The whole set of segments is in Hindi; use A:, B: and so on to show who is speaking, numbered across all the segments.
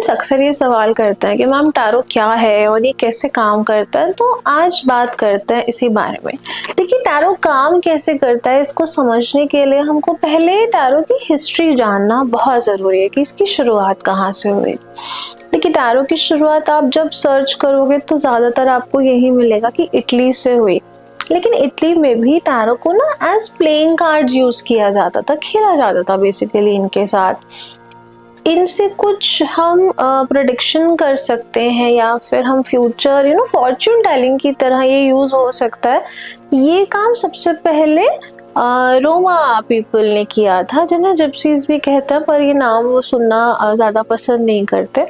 A: स्टूडेंट्स अक्सर ये सवाल करते हैं कि मैम टैरो क्या है और ये कैसे काम करता है, तो आज बात करते हैं इसी बारे में। देखिए, टैरो काम कैसे करता है इसको समझने के लिए हमको पहले टैरो की हिस्ट्री जानना बहुत ज़रूरी है कि इसकी शुरुआत कहाँ से हुई। देखिए, टैरो की शुरुआत आप जब सर्च करोगे तो ज़्यादातर आपको यही मिलेगा कि इटली से हुई। लेकिन इटली में भी टैरो को ना एज प्लेइंग कार्ड्स यूज़ किया जाता था, खेला जाता था बेसिकली इनके साथ। इनसे कुछ हम प्रेडिक्शन कर सकते हैं या फिर हम फ्यूचर फॉर्च्यून टेलिंग की तरह ये यूज़ हो सकता है। ये काम सबसे पहले रोमा पीपल ने किया था, जिन्हें जिप्सीज भी कहते हैं, पर ये नाम वो सुनना ज़्यादा पसंद नहीं करते।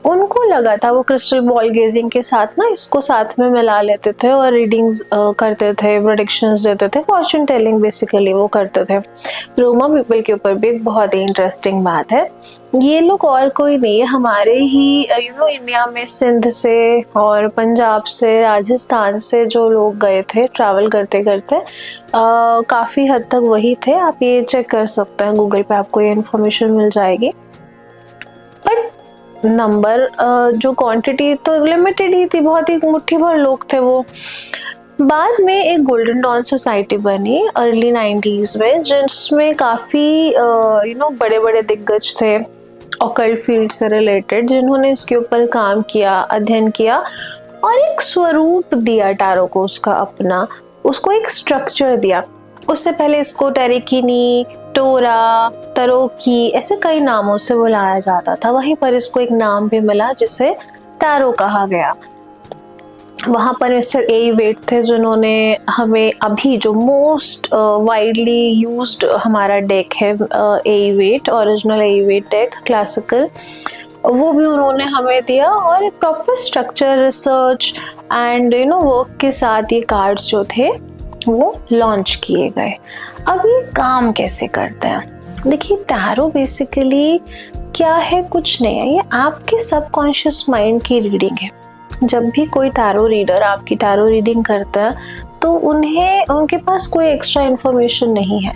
A: उनको लगा था, वो क्रिस्टल बॉल गेजिंग के साथ ना इसको साथ में मिला लेते थे और रीडिंग्स करते थे, प्रेडिक्शंस देते थे, फॉर्च्यून टेलिंग बेसिकली वो करते थे। रोमा पीपल के ऊपर भी एक बहुत ही इंटरेस्टिंग बात है, ये लोग और कोई नहीं है, हमारे ही इंडिया में सिंध से और पंजाब से, राजस्थान से जो लोग गए थे ट्रैवल करते करते, काफ़ी हद तक वही थे। आप ये चेक कर सकते हैं, गूगल पे आपको ये इन्फॉर्मेशन मिल जाएगी। बट नंबर जो क्वांटिटी तो लिमिटेड ही थी, बहुत ही मुट्ठी भर लोग थे वो। बाद में एक गोल्डन डॉन सोसाइटी बनी अर्ली 90s में, जिसमें काफ़ी बड़े बड़े दिग्गज थे ऑकल्ट फील्ड से रिलेटेड, जिन्होंने इसके ऊपर काम किया, अध्ययन किया और एक स्वरूप दिया टैरो को, उसका अपना, उसको एक स्ट्रक्चर दिया। उससे पहले इसको टेरिकिनी, टोरा, तरोकी ऐसे कई नामों से बुलाया जाता था। वहीं पर इसको एक नाम भी मिला जिसे टैरो कहा गया। वहाँ पर मिस्टर एवेट थे, जिन्होंने हमें अभी जो मोस्ट वाइडली यूज्ड हमारा डेक है await, original await deck classical, वो भी उन्होंने हमें दिया और proper structure, research and work के साथ ये कार्ड्स जो थे वो लॉन्च किए गए। अब ये काम कैसे करते हैं? देखिए, टैरो बेसिकली क्या है, कुछ नहीं है, ये आपके सबकॉन्शियस माइंड की रीडिंग है। जब भी कोई टैरो रीडर आपकी टैरो रीडिंग करता है तो उनके पास कोई एक्स्ट्रा इन्फॉर्मेशन नहीं है।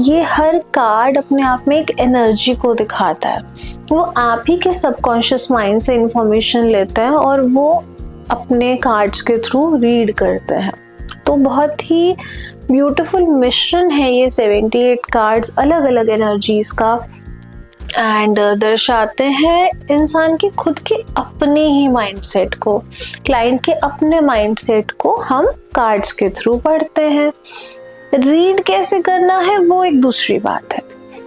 A: ये हर कार्ड अपने आप में एक एनर्जी को दिखाता है। वो आप ही के सबकॉन्शियस माइंड से इन्फॉर्मेशन लेते हैं और वो अपने कार्ड्स के थ्रू रीड करते हैं। तो बहुत ही ब्यूटीफुल मिश्रण है ये 78 कार्ड्स अलग अलग एनर्जीज का, एंड दर्शाते हैं इंसान के खुद के अपने ही माइंडसेट को, क्लाइंट के अपने माइंडसेट को हम कार्ड्स के थ्रू पढ़ते हैं। रीड कैसे करना है वो एक दूसरी बात है।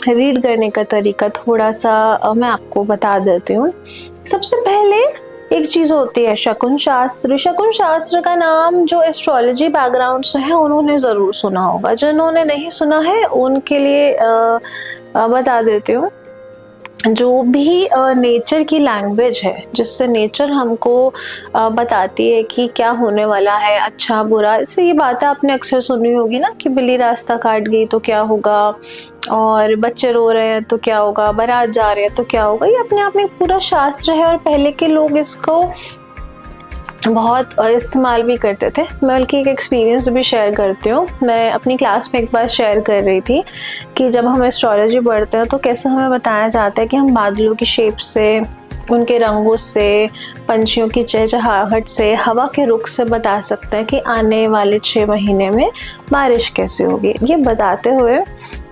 A: रीड करने का तरीका थोड़ा सा मैं आपको बता देती हूँ। सबसे पहले एक चीज़ होती है शकुन शास्त्र। शकुन शास्त्र का नाम जो एस्ट्रोलॉजी बैकग्राउंड से है उन्होंने ज़रूर सुना होगा, जिन्होंने नहीं सुना है उनके लिए बता देती हूँ। जो भी नेचर की लैंग्वेज है, जिससे नेचर हमको बताती है कि क्या होने वाला है, अच्छा बुरा, इससे ये बातें आपने अक्सर सुनी होगी ना कि बिल्ली रास्ता काट गई तो क्या होगा, और बच्चे रो रहे हैं तो क्या होगा, बारात जा रहे हैं तो क्या होगा। ये अपने आप में एक पूरा शास्त्र है और पहले के लोग इसको बहुत इस्तेमाल भी करते थे। मैं बल्कि एक एक्सपीरियंस भी शेयर करती हूँ। मैं अपनी क्लास में एक बार शेयर कर रही थी कि जब हम एस्ट्रोलॉजी पढ़ते हैं तो कैसे हमें बताया जाता है कि हम बादलों की शेप से, उनके रंगों से, पंछियों की चहचहाहट से, हवा के रुख से बता सकते हैं कि आने वाले 6 महीने में बारिश कैसे होगी। ये बताते हुए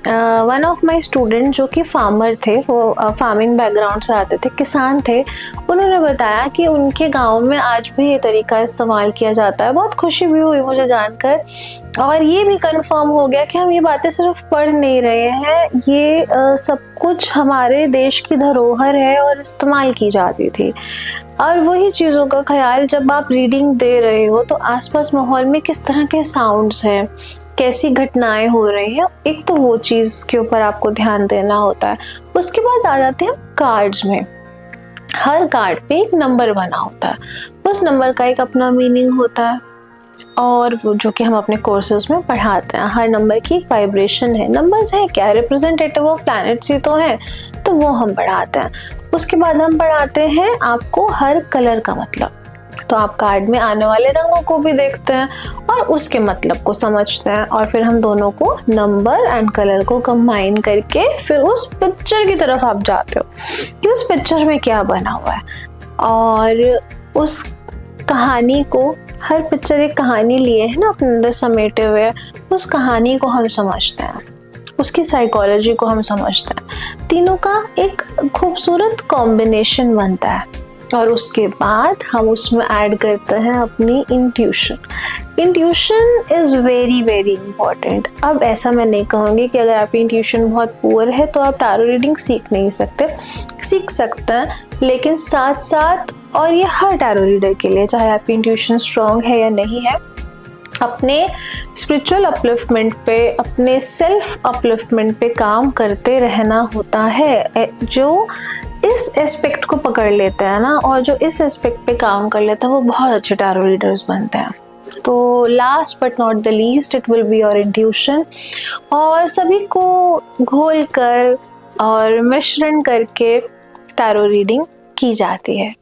A: वन ऑफ माई स्टूडेंट जो कि फार्मर थे, वो फार्मिंग बैकग्राउंड से आते थे, किसान थे, उन्होंने बताया कि उनके गांव में आज भी ये तरीका इस्तेमाल किया जाता है। बहुत खुशी भी हुई मुझे जानकर, और ये भी कंफर्म हो गया कि हम ये बातें सिर्फ पढ़ नहीं रहे हैं, ये सब कुछ हमारे देश की धरोहर है और इस्तेमाल की जाती थी। और वही चीज़ों का ख्याल जब आप रीडिंग दे रहे हो तो आसपास माहौल में किस तरह के साउंड्स हैं, कैसी घटनाएं हो रही हैं, एक तो वो चीज़ के ऊपर आपको ध्यान देना होता है। उसके बाद आ जाते हैं कार्ड्स में। हर कार्ड पे एक नंबर बना होता है, उस नंबर का एक अपना मीनिंग होता है और वो जो कि हम अपने कोर्सेज में पढ़ाते हैं। हर नंबर की एक वाइब्रेशन है। नंबर्स है क्या, रिप्रेजेंटेटिव ऑफ प्लैनेट्स ही तो हैं, तो वो हम पढ़ाते हैं। उसके बाद हम पढ़ाते हैं आपको हर कलर का मतलब। तो आप कार्ड में आने वाले रंगों को भी देखते हैं और उसके मतलब को समझते हैं, और फिर हम दोनों को नंबर एंड कलर को कंबाइन करके फिर उस पिक्चर की तरफ आप जाते हो कि उस पिक्चर में क्या बना हुआ है, और उस कहानी को, हर पिक्चर एक कहानी लिए है ना अपने अंदर समेटे हुए, उस कहानी को हम समझते हैं, उसकी साइकोलॉजी को हम समझते हैं। तीनों का एक खूबसूरत कॉम्बिनेशन बनता है और उसके बाद हम उसमें ऐड करते हैं अपनी intuition. Intuition is very very important. अब ऐसा मैं नहीं कहूँगी कि अगर आपकी इंट्यूशन बहुत पुअर है तो आप टैरो रीडिंग सीख नहीं सकते, सीख सकते हैं, लेकिन साथ साथ, और ये हर टैरो रीडर के लिए, चाहे आपकी इंट्यूशन स्ट्रॉन्ग है या नहीं है, अपने स्पिरिचुअल अपलिफ्टमेंट पे, अपने सेल्फ अपलिफ्टमेंट पे काम करते रहना होता है। जो इस एस्पेक्ट को पकड़ लेते हैं ना, और जो इस एस्पेक्ट पे काम कर लेते हैं, वो बहुत अच्छे टैरो रीडर्स बनते हैं। तो last but not the least, it will be your intuition, और सभी को घोल कर और मिश्रण करके टैरो रीडिंग की जाती है।